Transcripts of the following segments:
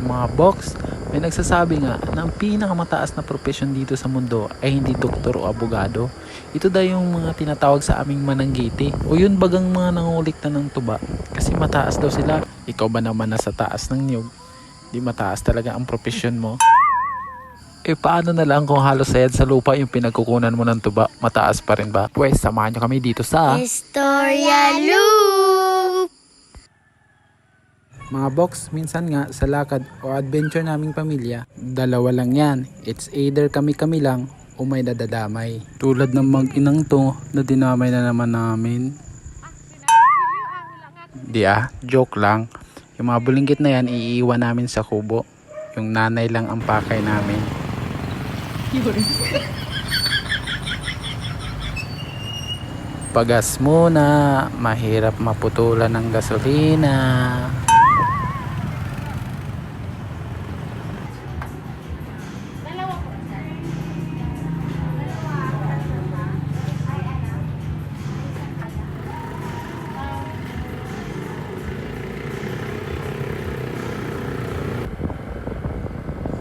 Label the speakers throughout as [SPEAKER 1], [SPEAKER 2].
[SPEAKER 1] Mga box, may nagsasabi nga na ang pinakamataas na profesyon dito sa mundo ay hindi doktor o abogado. Ito daw yung mga tinatawag sa aming mananggiti o yun bagang mga nangulikta ng tuba kasi mataas daw sila. Ikaw ba naman nasa taas ng niyog? Di mataas talaga ang profesyon mo. Eh paano na lang kung halos sayad sa lupa yung pinagkukunan mo ng tuba? Mataas pa rin ba? Pwes, samahan nyo kami dito sa
[SPEAKER 2] Istorya Loop!
[SPEAKER 1] mga box. Minsan nga sa lakad o adventure naming pamilya, dalawa lang yan. It's either kami-kami lang o may nadadamay. Tulad ng mag-inang to na dinamay na naman namin. Joke lang. Yung mga bulinggit na yan iiwan namin sa kubo. Yung nanay lang ang pakay namin. Pagas muna, mahirap maputulan ng gasolina.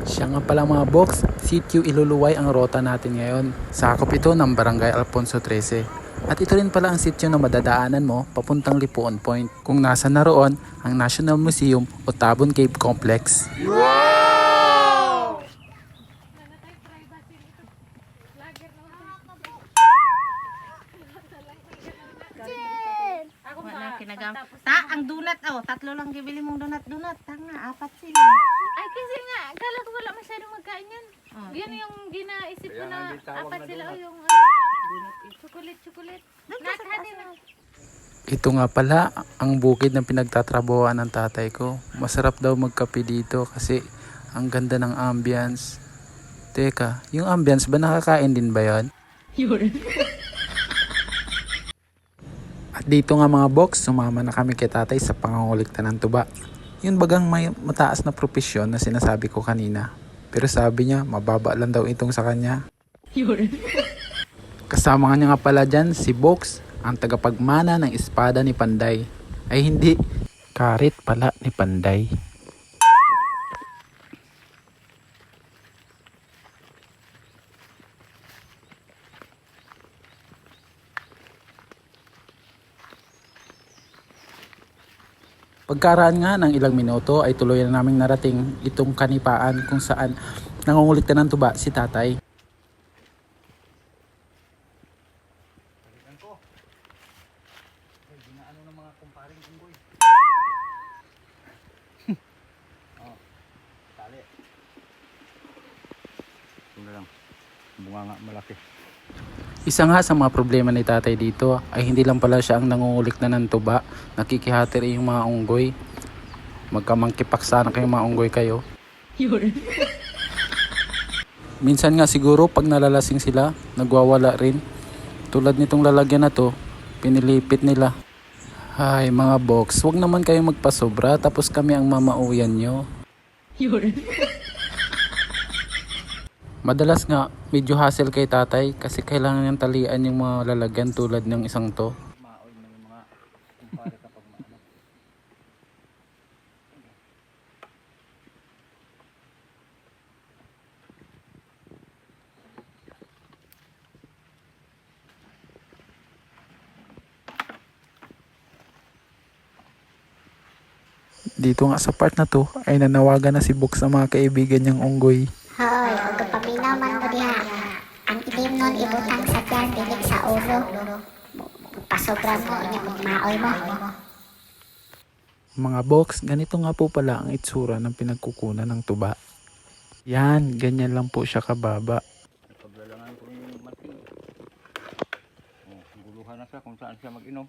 [SPEAKER 1] Siya nga pala mga box, Sitio Iluluway ang rota natin ngayon. Sakop ito ng Barangay Alfonso 13. At ito rin pala ang sitio na madadaanan mo papuntang Lipuon Point kung nasa naroon ang National Museum o Tabon Cave Complex.
[SPEAKER 2] Wala kinagam. Ang donut, tatlo lang gibili mong donut. Tanga, apat sila.
[SPEAKER 3] Ay, kasi nga, kala ko wala masyadong magkain yan. Yan yung ginaisip ko na apat sila o yung chocolate.
[SPEAKER 1] Ito nga pala ang bukid na pinagtatrabahoan ng tatay ko. Masarap daw magkape dito kasi ang ganda ng ambience. Teka, yung ambience ba nakakain din ba yon? At dito nga mga box, sumama na kami kay tatay sa pangangulikta ng tuba. Yun bagang may mataas na propesyon na sinasabi ko kanina. Pero sabi niya, mababa lang daw itong sa kanya. Kasama nga niya nga pala dyan si Box, ang tagapagmana ng espada ni Panday. Ay hindi, karit pala ni Panday. Pagkaraan nga ng ilang minuto ay tuloy na naming narating itong kanipaan kung saan nangungulikta ng tuba si tatay.
[SPEAKER 4] Bunga nga malaki.
[SPEAKER 1] Isa nga sa mga problema ni tatay dito ay hindi lang pala siya ang nangungulik na ng tuba, nakikihati rin yung mga unggoy. Magkamangkipaksa na kayong mga unggoy kayo. Minsan nga siguro pag nalalasing sila, nagwawala rin. Tulad nitong lalagyan na to, pinilipit nila. Ay mga box, wag naman kayong magpasobra tapos kami ang mamauyan nyo. Madalas nga, medyo hassle kay tatay kasi kailangan niyang talian yung mga lalagyan tulad ng isang to.
[SPEAKER 4] Maoy na yung mga kumpare kapag maano.
[SPEAKER 1] Dito nga sa part na to ay nanawagan na si Box sa mga kaibigan niyang unggoy.
[SPEAKER 5] Hoy, og paminaw man mo diha. Ang ilim nun ibutang sa tiyan dinig sa ulo. Pasobra mo nya maoy mo.
[SPEAKER 1] Mga box, ganito nga po pala ang itsura ng pinagkukunan ng tuba. Yan, ganyan lang po siya kababa.
[SPEAKER 4] Paglalangan ko yung mating. Guluhan na siya kung saan siya mag-inom.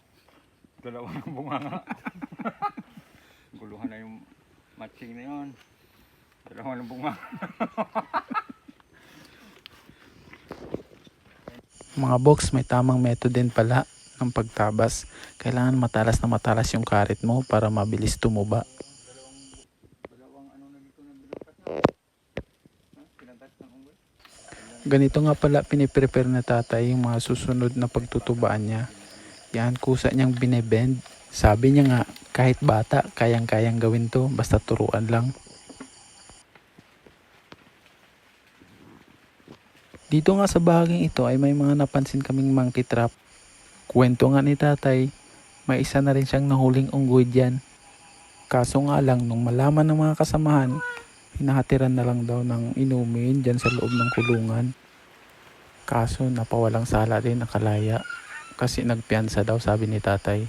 [SPEAKER 4] Dalawa ng bunganga. Guluhan na yung matching na yun. Dalawa ng bunga.
[SPEAKER 1] Mga box, may tamang method din pala ng pagtabas. Kailangan matalas na matalas yung karit mo para mabilis tumuba.
[SPEAKER 4] Dalawang ano na dito na binukat na. Pinagat ng unggoy.
[SPEAKER 1] Ganito nga pala piniprepare na tatay yung mga susunod na pagtutubaan niya. Yan, kusa niyang binebend. Sabi niya nga, kahit bata, kayang-kayang gawin to, basta turuan lang. Dito nga sa bahaging ito ay may mga napansin kaming monkey trap. Kwento nga ni tatay, may isa na rin siyang nahuling unggoy dyan. Kaso nga lang, nung malaman ng mga kasamahan, hinahatiran na lang daw ng inumin dyan sa loob ng kulungan. Kaso napawalang sala din, nakalaya. Kasi nagpiyansa daw, sabi ni tatay.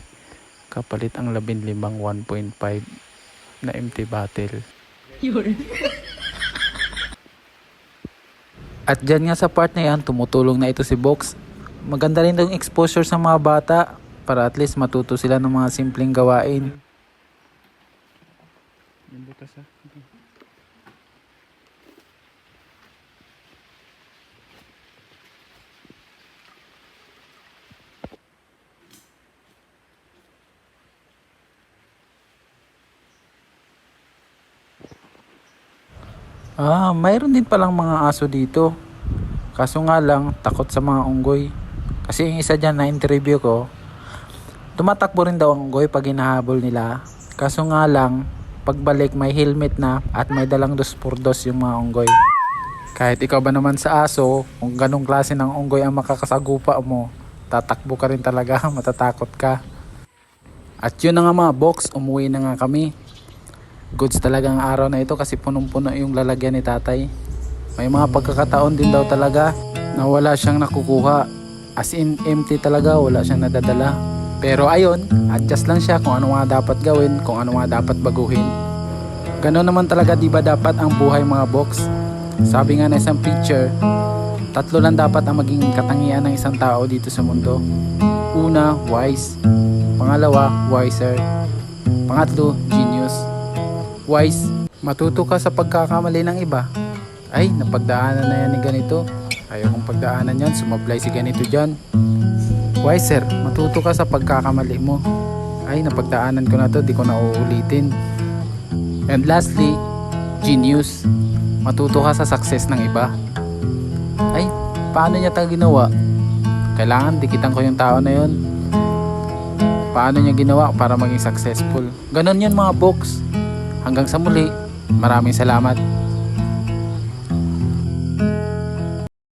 [SPEAKER 1] Kapalit ang 15 1.5 na empty bottle. At dyan nga sa part na yan, tumutulong na ito si Box. Maganda rin yung exposure sa mga bata para at least matuto sila ng mga simpleng gawain. Mayroon din palang mga aso dito. Kaso nga lang, takot sa mga unggoy. Kasi yung isa dyan na interview ko, tumatakbo rin daw ang unggoy pag hinahabol nila. Kaso nga lang, pagbalik may helmet na at may dalang 2x2 yung mga unggoy. Kahit ikaw ba naman sa aso, kung ganong klase ng unggoy ang makakasagupa mo, tatakbo ka rin talaga, matatakot ka. At yun na nga mga box, umuwi na nga kami. Goods talaga ang araw na ito kasi punong-puno yung lalagyan ni tatay. May mga pagkakataon din daw talaga na wala siyang nakukuha. As in empty talaga, wala siyang nadadala. Pero ayun, adjust lang siya kung ano nga dapat gawin, kung ano nga dapat baguhin. Ganon naman talaga, di ba dapat ang buhay mga box? Sabi nga na isang picture, 3 lang dapat ang maging katangian ng isang tao dito sa mundo. Una, wise. Pangalawa, wiser. Pangatlo, genius. Wise, matuto ka sa pagkakamali ng iba. Ay, napagdaanan na yan ni ganito. Ayaw kong pagdaanan yan, sumablay si ganito dyan. Wiser, matuto ka sa pagkakamali mo. Ay, napagdaanan ko na to, di ko na uulitin. And lastly, genius, matuto ka sa success ng iba. Ay, paano niya ito ginawa? Kailangan dikitan ko yung tao na yun. Paano niya ginawa para maging successful? Ganon yan mga box. Hanggang sa muli, maraming salamat.